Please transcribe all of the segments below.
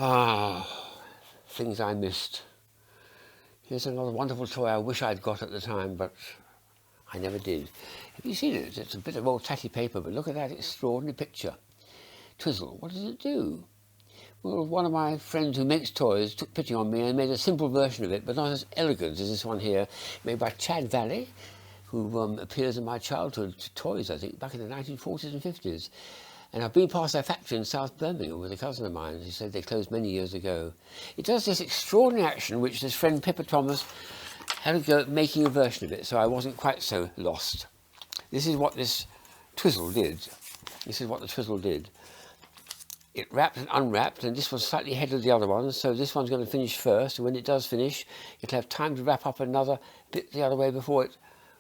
Ah, things I missed. Here's another wonderful toy I wish I'd got at the time, but I never did. Have you seen it? It's a bit of old tatty paper, but look at that extraordinary picture. Twizzle, what does it do? Well, one of my friends who makes toys took pity on me and made a simple version of it, but not as elegant as this one here, made by Joachim Vallet, who appears in my childhood toys, I think, back in the 1940s and 50s. And I've been past their factory in South Birmingham with a cousin of mine. He said they closed many years ago. It does this extraordinary action which this friend Pippa Thomas had a go at making a version of it, so I wasn't quite so lost. This is what this twizzle did. This is what the twizzle did. It wrapped and unwrapped, and this was slightly ahead of the other one, so this one's going to finish first, and when it does finish, it'll have time to wrap up another bit the other way before it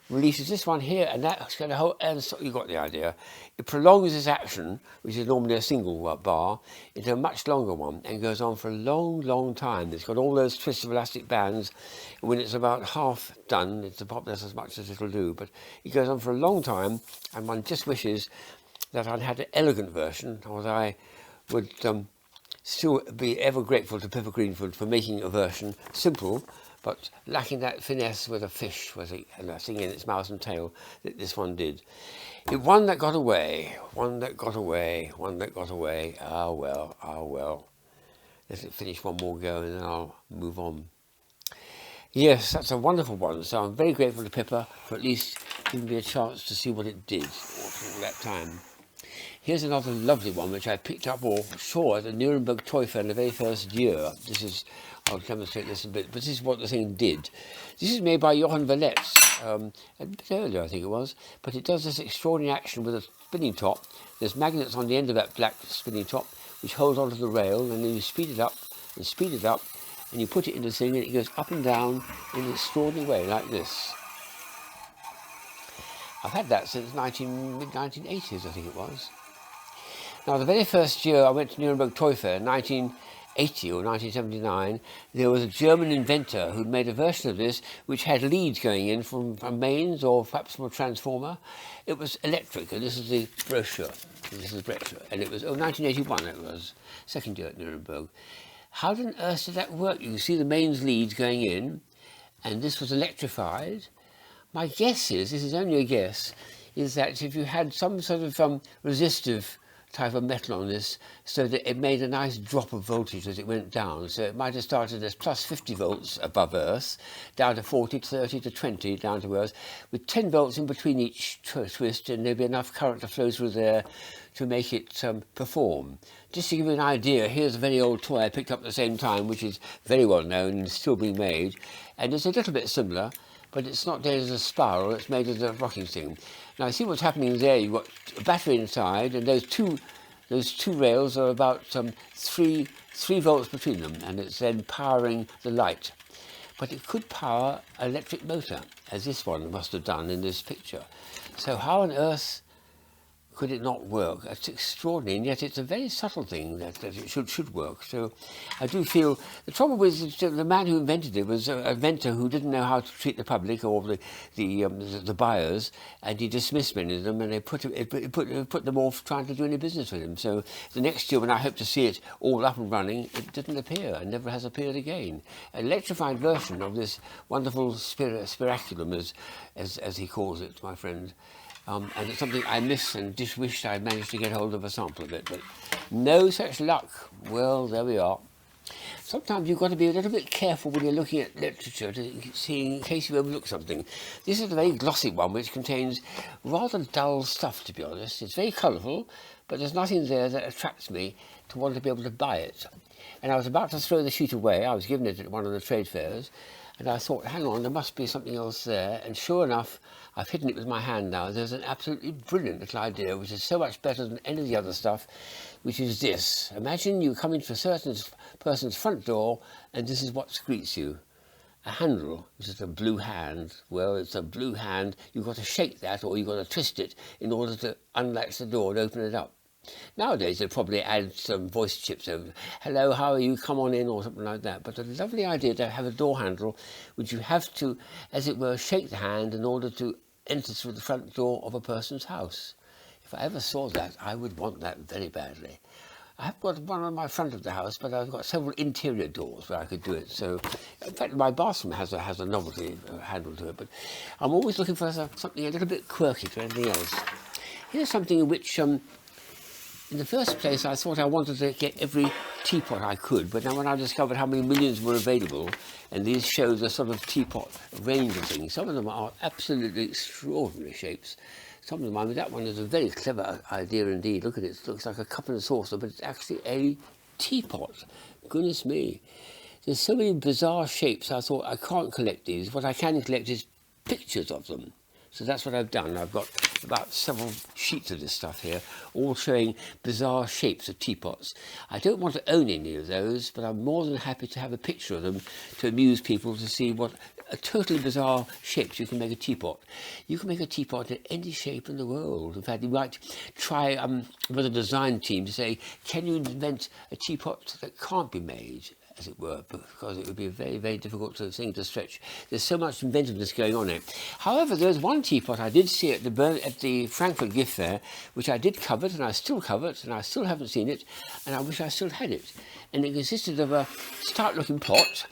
releases this one here, and that's going to hold, and so you got the idea. It prolongs this action, which is normally a single bar, into a much longer one, and goes on for a long, long time. It's got all those twists of elastic bands, and when it's about half done, it's about that's as much as it'll do, but it goes on for a long time, and one just wishes that I'd had an elegant version, or that I would still be ever grateful to Pippa Greenford for making a version simple, but lacking that finesse with a fish and a thing in its mouth and tail that this one did. One that got away, one that got away, one that got away. Ah well, ah well. Let it finish one more go and then I'll move on. Yes, that's a wonderful one, so I'm very grateful to Pippa for at least giving me a chance to see what it did all that time. Here's another lovely one which I picked up or saw at the Nuremberg Toy Fair in the very first year. I'll demonstrate this a bit, but this is what the thing did. This is made by Joachim Vallet, a bit earlier I think it was, but it does this extraordinary action with a spinning top. There's magnets on the end of that black spinning top which hold onto the rail, and then you speed it up, and you put it in the thing and it goes up and down in an extraordinary way like this. I've had that since mid-1980s, I think it was. Now, the very first year I went to Nuremberg Toy Fair, 1980 or 1979, there was a German inventor who'd made a version of this which had leads going in from mains or perhaps from a transformer. It was electric, and this is the brochure. And it was, 1981 it was, second year at Nuremberg. How on earth did that work? You can see the mains leads going in, and this was electrified. My guess is, this is only a guess, is that if you had some sort of resistive type of metal on this, so that it made a nice drop of voltage as it went down. So it might have started as plus 50 volts above Earth, down to 40, 30 to 20 down to Earth, with 10 volts in between each twist, and there'd be enough current to flow through there to make it perform. Just to give you an idea, here's a very old toy I picked up at the same time, which is very well known and still being made, and it's a little bit similar, but it's not made as a spiral, it's made as a rocking thing. Now see what's happening there. You've got a battery inside, and those two rails are about 3 volts between them, and it's then powering the light. But it could power an electric motor, as this one must have done in this picture. So how on earth could it not work? It's extraordinary, and yet it's a very subtle thing that it should work. So I do feel the trouble with the man who invented it was an inventor who didn't know how to treat the public or the buyers, and he dismissed many of them, and it put them off trying to do any business with him. So the next year, when I hope to see it all up and running, it didn't appear and never has appeared again. An electrified version of this wonderful Spiraculum, as he calls it, my friend. And it's something I miss and just wished I'd managed to get hold of a sample of it, but no such luck. Well, there we are. Sometimes you've got to be a little bit careful when you're looking at literature to see in case you overlook something. This is a very glossy one which contains rather dull stuff, to be honest. It's very colourful, but there's nothing there that attracts me to want to be able to buy it. And I was about to throw the sheet away. I was given it at one of the trade fairs, and I thought, hang on, there must be something else there. And sure enough, I've hidden it with my hand now. There's an absolutely brilliant little idea, which is so much better than any of the other stuff, which is this. Imagine you come into a certain person's front door, and this is what greets you. A handle, which is a blue hand. Well, it's a blue hand. You've got to shake that, or you've got to twist it in order to unlatch the door and open it up. Nowadays, they'd probably add some voice chips over, hello, how are you, come on in, or something like that. But a lovely idea to have a door handle, which you have to, as it were, shake the hand in order to enter through the front door of a person's house. If I ever saw that, I would want that very badly. I have got one on my front of the house, but I've got several interior doors where I could do it. So, in fact, my bathroom has a novelty handle to it, but I'm always looking for something a little bit quirky to anything else. Here's something in which, in the first place, I thought I wanted to get every teapot I could, but now when I discovered how many millions were available, and these show the sort of teapot range of things, some of them are absolutely extraordinary shapes. Some of them, I mean, that one is a very clever idea indeed. Look at it, it looks like a cup and a saucer, but it's actually a teapot. Goodness me. There's so many bizarre shapes, I thought I can't collect these. What I can collect is pictures of them. So that's what I've done. I've got about several sheets of this stuff here, all showing bizarre shapes of teapots. I don't want to own any of those, but I'm more than happy to have a picture of them to amuse people to see what a totally bizarre shapes you can make a teapot. You can make a teapot in any shape in the world. In fact, you might try with a design team to say, can you invent a teapot that can't be made, as it were, because it would be a very, very difficult sort of thing to stretch. There's so much inventiveness going on here. However, there's one teapot I did see at the Frankfurt Gift Fair, which I did covet, and I still covet, and I still haven't seen it, and I wish I still had it. And it consisted of a stout-looking pot,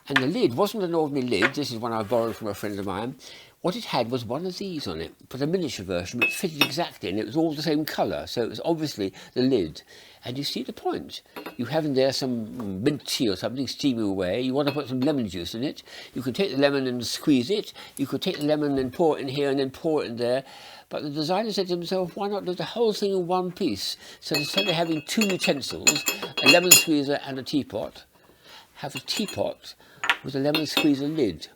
and the lid wasn't an ordinary lid. This is one I borrowed from a friend of mine. What it had was one of these on it, but a miniature version, which fitted exactly, and it was all the same colour, so it was obviously the lid. And you see the point. You have in there some mint tea or something steaming away. You want to put some lemon juice in it. You could take the lemon and squeeze it. You could take the lemon and pour it in here and then pour it in there. But the designer said to himself, why not do the whole thing in one piece? So instead of having two utensils, a lemon squeezer and a teapot, have a teapot with a lemon squeezer lid.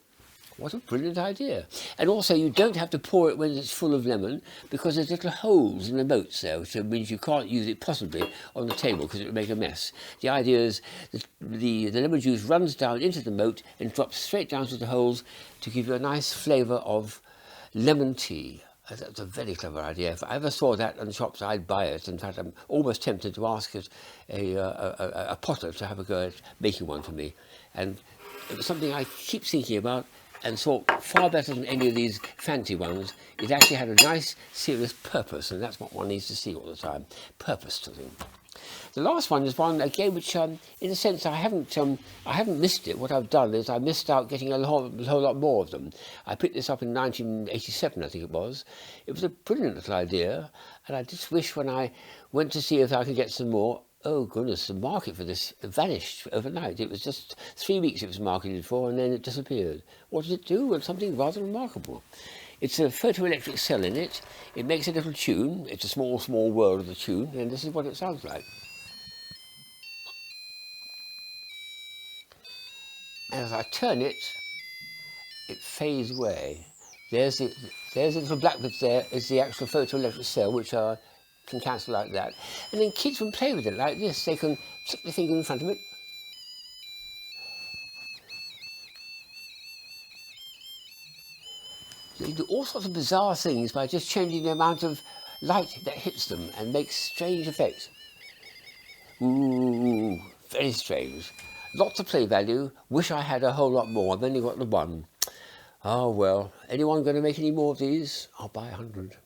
What a brilliant idea. And also you don't have to pour it when it's full of lemon, because there's little holes in the moats there, which means you can't use it possibly on the table because it would make a mess. The idea is that the lemon juice runs down into the moat and drops straight down to the holes to give you a nice flavour of lemon tea. That's a very clever idea. If I ever saw that in the shops, I'd buy it. In fact, I'm almost tempted to ask a potter to have a go at making one for me. And it was something I keep thinking about, and thought far better than any of these fancy ones. It actually had a nice, serious purpose, and that's what one needs to see all the time. Purpose to them. The last one is one, again, which, in a sense, I haven't missed it. What I've done is I missed out getting a whole lot more of them. I picked this up in 1987, I think it was. It was a brilliant little idea, and I just wish when I went to see if I could get some more, oh goodness, the market for this vanished overnight. It was just 3 weeks it was marketed for, and then it disappeared. What did it do? Well, something rather remarkable. It's a photoelectric cell in it. It makes a little tune. It's a small, small world of the tune, and this is what it sounds like. And as I turn it, it fades away. There's the little black bit there is the actual photoelectric cell, which can cancel like that. And then kids can play with it like this. They can stick their finger in front of it. So you do all sorts of bizarre things by just changing the amount of light that hits them and makes strange effects. Ooh, very strange. Lots of play value. Wish I had a whole lot more. I've only got the one. Oh well, anyone going to make any more of these? I'll buy 100.